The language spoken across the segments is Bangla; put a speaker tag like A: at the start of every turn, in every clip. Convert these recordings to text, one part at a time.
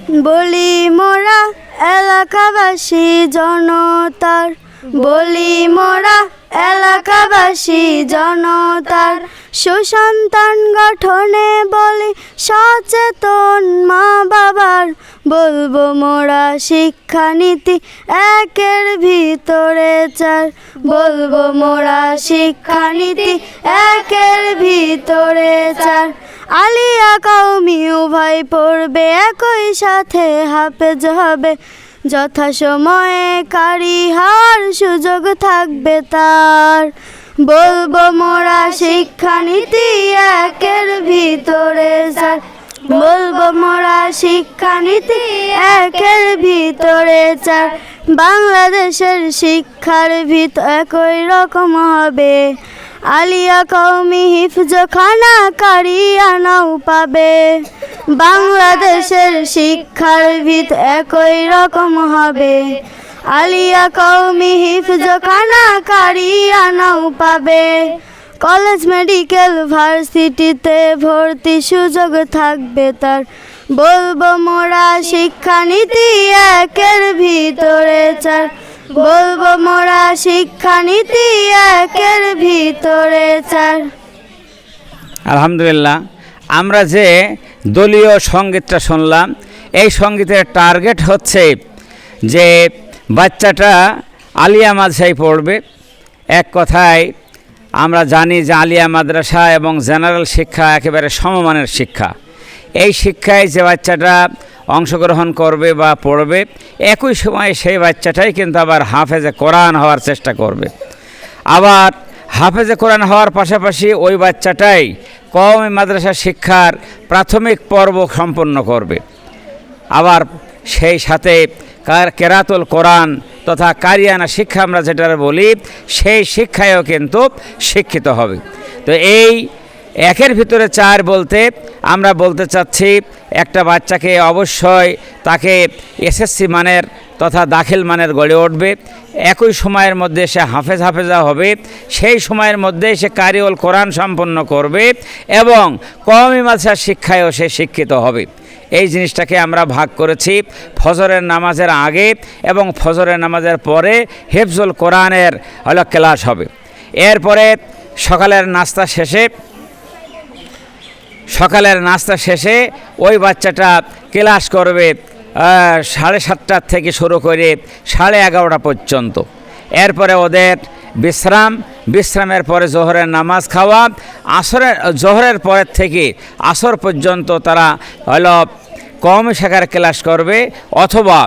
A: বলি মোরা এলাকাবাসী জনতার, বলি মোরা এলাকাবাসী জনতার, সুসন্তান গঠনে বলি সচেতন মা বাবার। বলবো মোরা শিক্ষানীতি একের ভিতরে চার, বলবো মোরা শিক্ষানীতি একের ভিতরে চার। আলিয়া কওমি উভয় পড়বে একই সাথে হাফেজ হবে, যথাসময়ে কারি হওয়ার সুযোগ থাকবে তার। বলবো মোরা শিক্ষানীতি একের ভিতরে চার, বলবো মোরা শিক্ষানীতি একের ভিতরে চার। বাংলাদেশের শিক্ষার ভিত একই রকম হবে, আলিয়া কওমি হিফজখানা কারিয়ানাও পাবে। বাংলাদেশের শিক্ষার ভিত একই রকম হবে, আলিয়া কওমি হিফজখানা কারিয়ানাও পাবে। কলেজ মেডিকেল ভার্সিটিতে ভর্তি সুযোগ থাকবে তার, বলবো মোরা শিক্ষানীতি একের ভিতরে চার, বলবো মোরা শিক্ষানীতি একের ভিতরে চার।
B: আলহামদুলিল্লাহ, আমরা যে দলীয় সঙ্গীতটা শুনলাম, এই সঙ্গীতের টার্গেট হচ্ছে যে বাচ্চাটা আলিয়া মাদ্রাসায় পড়বে। এক কথায় আমরা জানি যে আলিয়া মাদ্রাসা এবং জেনারেল শিক্ষা একেবারে সমমানের শিক্ষা। এই শিক্ষায় যে বাচ্চাটা অংশগ্রহণ করবে বা পড়বে, একই সময়ে সেই বাচ্চাটাই কিন্তু আবার হাফেজে কোরআন হওয়ার চেষ্টা করবে। আবার হাফেজে কোরআন হওয়ার পাশাপাশি ওই বাচ্চাটাই কওমি মাদ্রাসা শিক্ষার প্রাথমিক পর্ব সম্পন্ন করবে। আবার সেই সাথে কেরাতুল কোরআন তথা কারিয়ানা শিক্ষা আমরা যেটা বলি, সেই শিক্ষায়ও কিন্তু শিক্ষিত হবে। তো এই একের ভিতরে চার বলতে আমরা বলতে চাচ্ছি, একটা বাচ্চাকে অবশ্যই তাকে এসএসসি মানের তথা দাখিল মানের গড়ে উঠবে। একই সময়ের মধ্যে সে হাফেজা হবে, সেই সময়ের মধ্যে সে কারিউল কোরআন সম্পন্ন করবে এবং কওমি মাদ্রাসা শিক্ষায়ও সে শিক্ষিত হবে। এই জিনিসটাকে আমরা ভাগ করেছি ফজরের নামাজের আগে এবং ফজরের নামাজের পরে হিফজুল কোরআনের ক্লাস হবে। এরপরে সকালের নাস্তা শেষে ওই বাচ্চাটা ক্লাস করবে 7:30 থেকে শুরু করে 11:30 পর্যন্ত। এরপরে ওদের বিশ্রামের পরে জোহরের নামাজ খাওয়া, জোহরের পরের থেকে আসর পর্যন্ত তারা কওমি শাখার ক্লাস করবে অথবা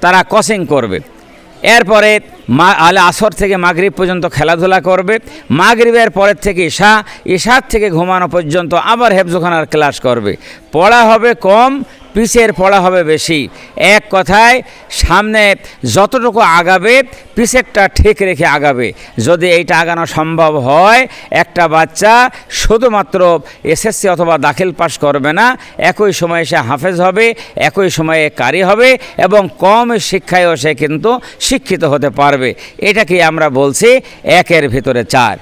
B: তারা কোচিং করবে। এরপরে আসর থেকে মাগরিব পর্যন্ত খেলাধুলা করবে, মাগরিবের পরের থেকে ঈশার থেকে ঘুমানো পর্যন্ত আবার হেফজখানার ক্লাস করবে। পড়া হবে কম, পিছের পড়া হবে বেশি। এক কথায় সামনে যতটুকু আগাবে পিছেরটা ঠিক রেখে আগাবে। যদি এইটা আগানো সম্ভব হয়, একটা বাচ্চা শুধুমাত্র এসএসসি অথবা দাখিল পাস করবে না, একই সময়ে সে হাফেজ হবে, একই সময়ে কারি হবে এবং কওমি শিক্ষায়ও সে কিন্তু শিক্ষিত হতে পারবে। এটাকে আমরা বলছি একের ভিতরে চার।